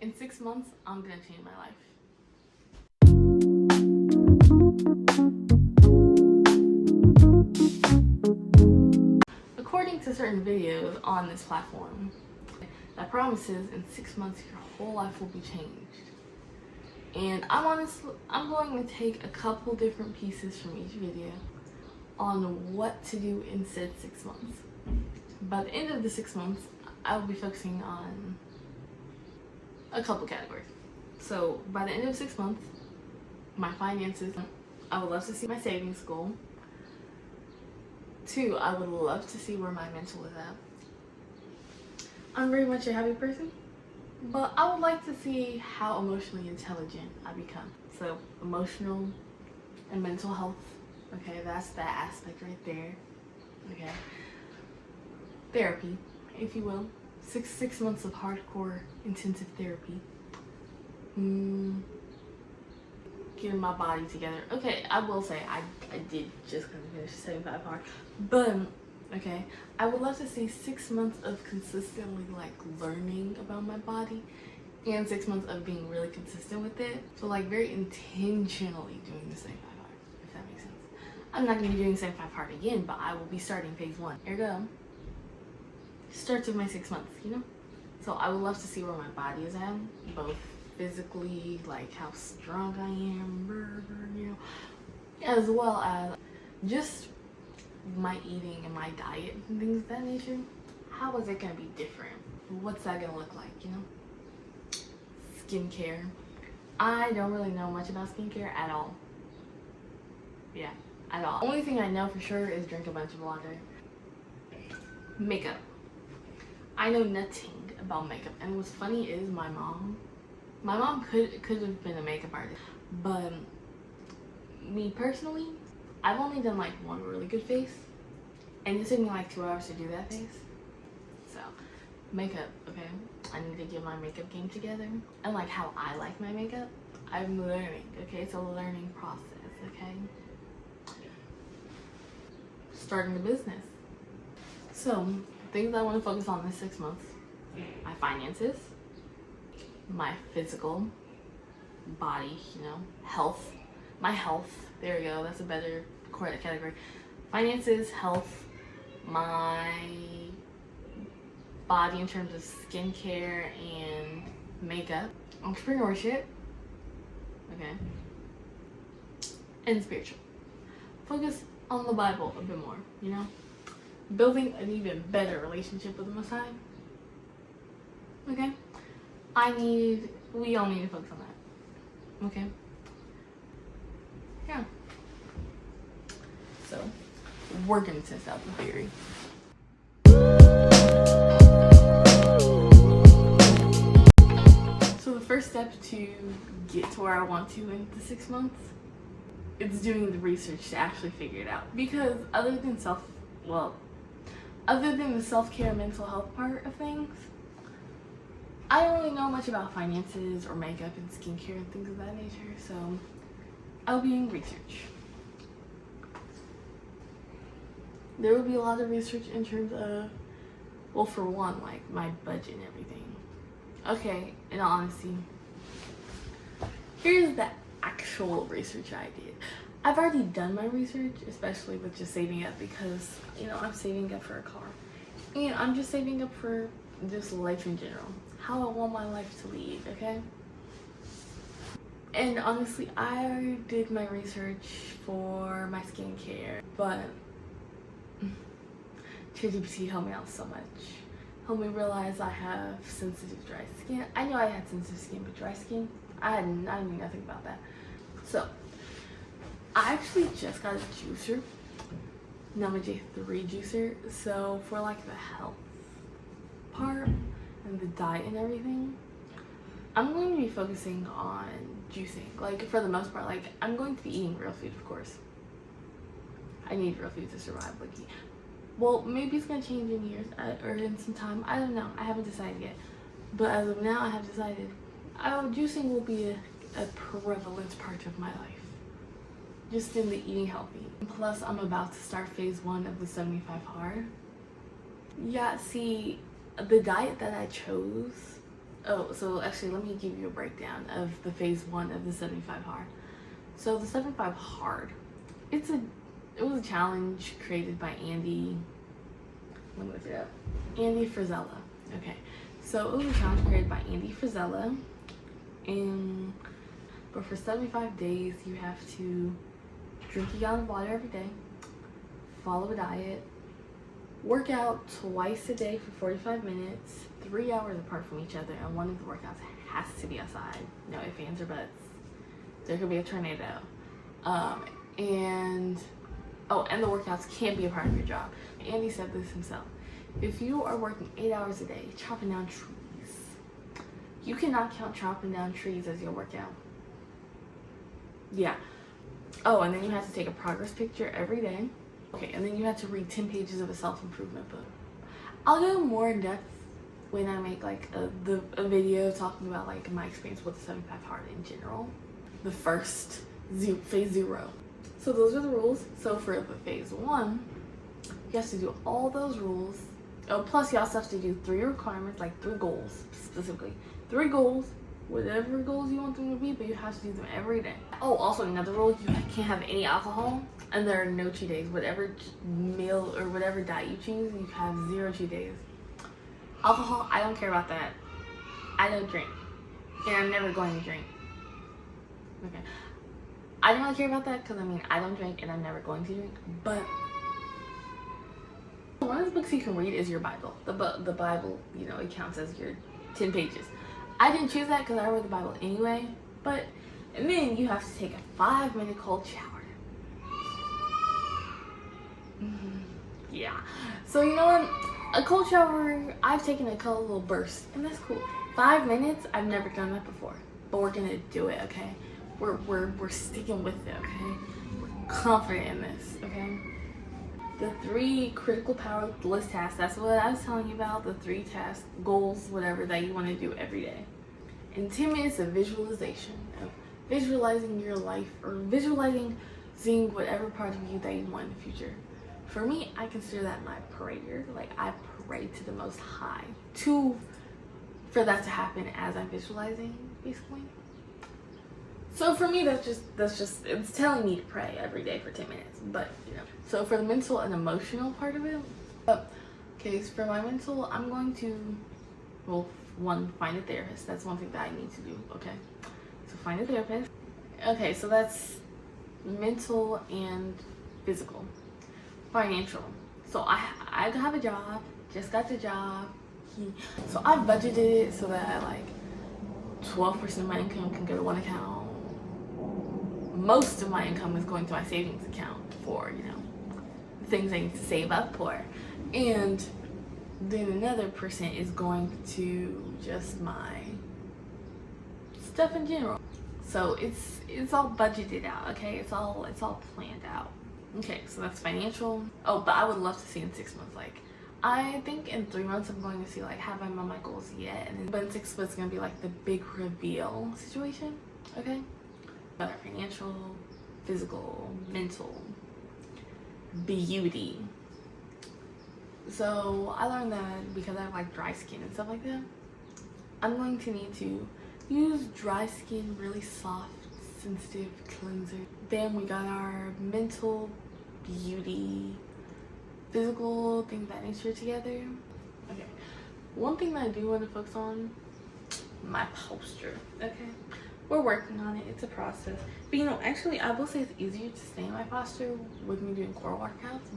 In 6 months, I'm gonna change my life. According to certain videos on this platform, that promises in 6 months your whole life will be changed. And I'm going to take a couple different pieces from each video on what to do in said 6 months. By the end of the 6 months, I will be focusing on a couple categories. So by the end of 6 months, my finances, I would love to see my savings goal. 2, I would love to see where my mental is at. I'm very much a happy person, but I would like to see how emotionally intelligent I become. So emotional and mental health, okay, that's that aspect right there, okay. Therapy, if you will. Six months of hardcore intensive therapy. Getting my body together. Okay, I will say I did just kind of finish 75 hard, but okay, I would love to see 6 months of consistently like learning about my body and 6 months of being really consistent with it. So like very intentionally doing the 75 hard, if that makes sense. I'm not gonna be doing 75 hard again, but I will be starting phase 1. Here we go. Starts with my 6 months, you know? So I would love to see where my body is at, both physically, like how strong I am, you know, as well as just my eating and my diet and things of that nature. How is it gonna be different? What's that gonna look like, you know? Skincare. I don't really know much about skincare at all. Yeah, at all. Only thing I know for sure is drink a bunch of water. Makeup. I know nothing about makeup, and what's funny is my mom could have been a makeup artist, but me personally, I've only done like one really good face, and it took me like 2 hours to do that face. So makeup, okay, I need to get my makeup game together, and like how I like my makeup, I'm learning, okay, it's a learning process, okay. Starting a business. So things I want to focus on this 6 months: my finances, my physical body, you know, health, my health, there we go, that's a better category. Finances, health, my body in terms of skincare and makeup, entrepreneurship, okay, and spiritual. Focus on the Bible a bit more, you know, building an even better relationship with the Messiah, okay. We all need to focus on that, okay. Yeah, so we're gonna test out the theory. So the first step to get to where I want to in the 6 months, it's doing the research to actually figure it out, because other than the self-care mental health part of things, I don't really know much about finances or makeup and skincare and things of that nature, so I'll be doing research. There will be a lot of research in terms of, well, for one, like my budget and everything. Okay, in all honesty, here's the actual research I did. I've already done my research, especially with just saving up, because, you know, I'm saving up for a car. And I'm just saving up for just life in general. How I want my life to lead, okay? And honestly, I already did my research for my skincare, but ChatGPT helped me out so much. Helped me realize I have sensitive dry skin. I knew I had sensitive skin, but dry skin, I knew nothing about that. So I actually just got a juicer, Nama J3 juicer. So for like the health part and the diet and everything, I'm going to be focusing on juicing. Like for the most part, like I'm going to be eating real food, of course. I need real food to survive. Like, well, maybe it's gonna change in years or in some time. I don't know. I haven't decided yet. But as of now, I have decided juicing will be a prevalent part of my life. Just in the eating healthy. Plus, I'm about to start phase 1 of the 75 hard. Yeah, see, the diet that I chose Oh, so actually, let me give you a breakdown of the phase 1 of the 75 hard. So the 75 hard, it was a challenge created by Andy. Let me look it up. Andy Frisella. Okay, so it was a challenge created by Andy Frisella, but for 75 days you have to drink a gallon of water every day, follow a diet, work out twice a day for 45 minutes, 3 hours apart from each other, and one of the workouts has to be outside. No ifs, ands, or buts. There could be a tornado. And the workouts can't be a part of your job. Andy said this himself. If you are working 8 hours a day chopping down trees, you cannot count chopping down trees as your workout. Yeah. Oh, and then you have to take a progress picture every day. Okay, and then you have to read 10 pages of a self-improvement book. I'll go more in depth when I make like a video talking about like my experience with the 75 hard in general. The first phase 0. So those are the rules. So for phase 1, you have to do all those rules. Oh, plus you also have to do 3 requirements, like 3 goals specifically. 3 goals, whatever goals you want them to be, but you have to do them every day. Oh, also another rule, you can't have any alcohol, and there are no cheat days. Whatever meal or whatever diet you choose, you have 0 cheat days. Alcohol, I don't care about that. I don't drink, and I'm never going to drink. Okay, I don't really care about that because I don't drink and I'm never going to drink. But one of the books you can read is your Bible. The Bible, it counts as your 10 pages. I didn't choose that because I read the Bible anyway. And then you have to take a 5-minute cold shower. Yeah. So you know what? A cold shower, I've taken a couple little bursts, and that's cool. 5 minutes, I've never done that before, but we're gonna do it, okay? We're sticking with it, okay? We're confident in this, okay? The 3 critical power list tasks, that's what I was telling you about, the 3 tasks, goals, whatever, that you want to do every day. And 10 minutes of visualization, of visualizing your life, or visualizing seeing whatever part of you that you want in the future. For me, I consider that my prayer. Like, I pray to the Most High for that to happen as I'm visualizing, basically. So for me, that's just it's telling me to pray every day for 10 minutes. But so for the mental and emotional part of it, okay, so for my mental, I'm going to, well, 1, find a therapist. That's one thing that I need to do. Okay, so find a therapist. Okay, so that's mental and physical. Financial. So I have a job, just got the job. So I budgeted it so that like 12% of my income can go to one account. Most of my income is going to my savings account for, things I need to save up for. And then another percent is going to just my stuff in general. So it's all budgeted out, okay? It's all planned out. Okay, so that's financial. Oh, but I would love to see in 6 months. Like, I think in 3 months I'm going to see like, have I met my goals yet? But in 6 months it's gonna be like the big reveal situation. Okay, financial, physical, mental, beauty. So I learned that because I have like dry skin and stuff like that, I'm going to need to use dry skin, really soft, sensitive cleanser. Then we got our mental, beauty, physical, things of that nature together. Okay, one thing that I do want to focus on, my posture. Okay, we're working on it. It's a process. But actually, I will say it's easier to stay in my posture with me doing core workouts.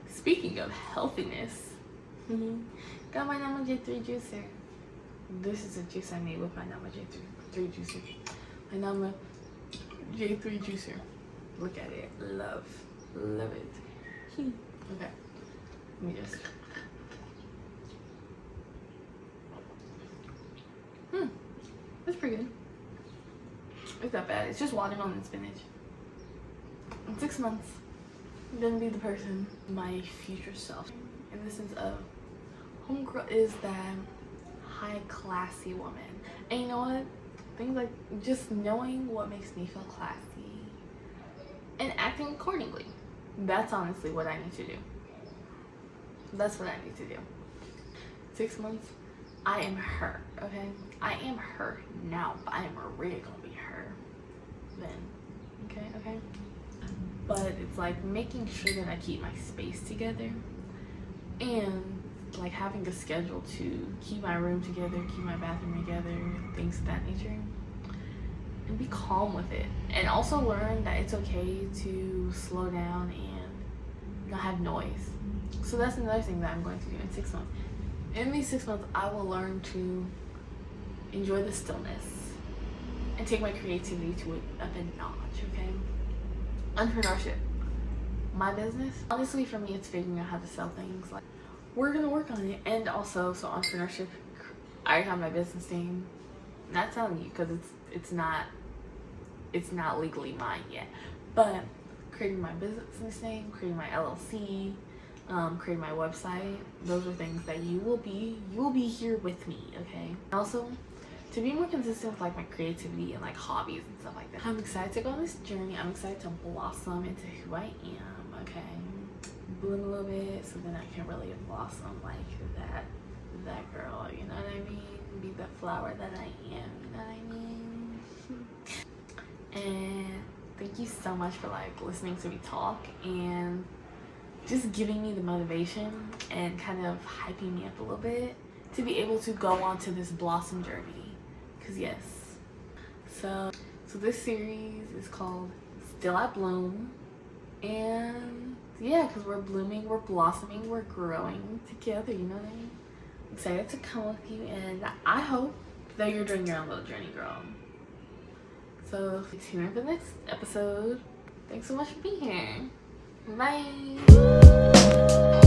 Speaking of healthiness, got my Nama J3 juicer. This is a juice I made with my Nama J3 juicer. My Nama J3 juicer. Look at it. Love it. Okay, let me just. It's pretty good. It's not bad. It's just watermelon and spinach. In 6 months, I'm gonna be the person, my future self. In the sense of, homegirl is that high classy woman. And you know what? Things like just knowing what makes me feel classy and acting accordingly. That's honestly what I need to do. That's what I need to do. 6 months, I am her, okay? I am her now, but I am really gonna be her then, okay? But it's like making sure that I keep my space together and like having a schedule to keep my room together, keep my bathroom together, things of that nature, and be calm with it. And also learn that it's okay to slow down and not have noise. So that's another thing that I'm going to do in 6 months. In these 6 months, I will learn to enjoy the stillness and take my creativity to up a notch, okay? Entrepreneurship. My business, honestly, for me, it's figuring out how to sell things. Like, we're gonna work on it. And also, so entrepreneurship, I already have my business name. Not telling you because it's not legally mine yet. But creating my business name, creating my LLC, creating my website, those are things that you will be here with me, okay? Also, to be more consistent with like my creativity and like hobbies and stuff like that. I'm excited to go on this journey. I'm excited to blossom into who I am, okay? Bloom a little bit so then I can really blossom like that girl, you know what I mean? Be the flower that I am, you know what I mean? And thank you so much for like listening to me talk and just giving me the motivation and kind of hyping me up a little bit to be able to go on to this blossom journey. Cause yes. So this series is called Still I Bloom. And yeah, cause we're blooming, we're blossoming, we're growing together, you know what I mean? I'm excited to come with you and I hope that you're doing your own little journey, girl. So tune in for the next episode. Thanks so much for being here. Bye.